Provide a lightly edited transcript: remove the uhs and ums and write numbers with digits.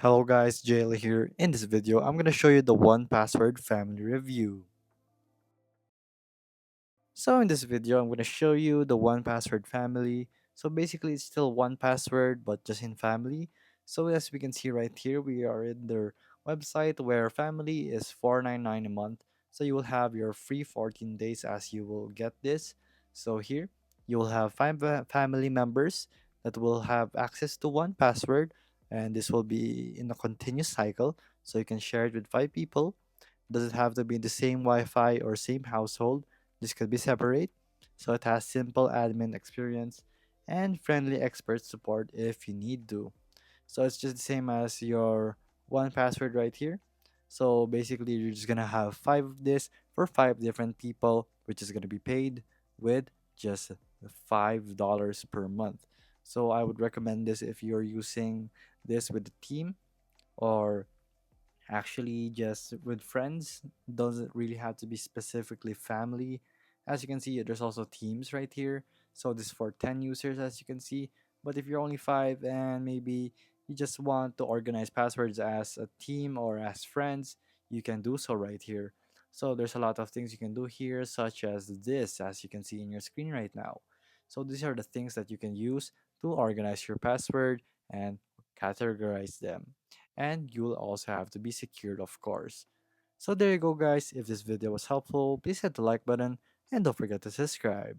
Hello guys, JL here. In this video, I'm going to show you the 1Password family review. So in this video, I'm going to show you the 1Password family. So basically, it's still 1Password, but just in family. So as we can see right here, we are in their website where family is $4.99 a month. So you will have your free 14 days as you will get this. So here, you will have five family members that will have access to 1Password. And this will be in a continuous cycle. So you can share it with five people. Doesn't have to be in the same Wi-Fi or same household. This could be separate. So it has simple admin experience and friendly expert support if you need to. So it's just the same as your 1Password right here. So basically you're just gonna have five of this for five different people, which is gonna be paid with just $5 per month. So I would recommend this if you're using this with the team or actually just with friends. Doesn't really have to be specifically family. As you can see, there's also teams right here. So this is for 10 users, as you can see. But if you're only five and maybe you just want to organize passwords as a team or as friends, you can do so right here. So there's a lot of things you can do here, such as this, as you can see in your screen right now. So these are the things that you can use to organize your password and categorize them, and you'll also have to be secured, of course. So there you go guys. If this video was helpful, please hit the like button and don't forget to subscribe.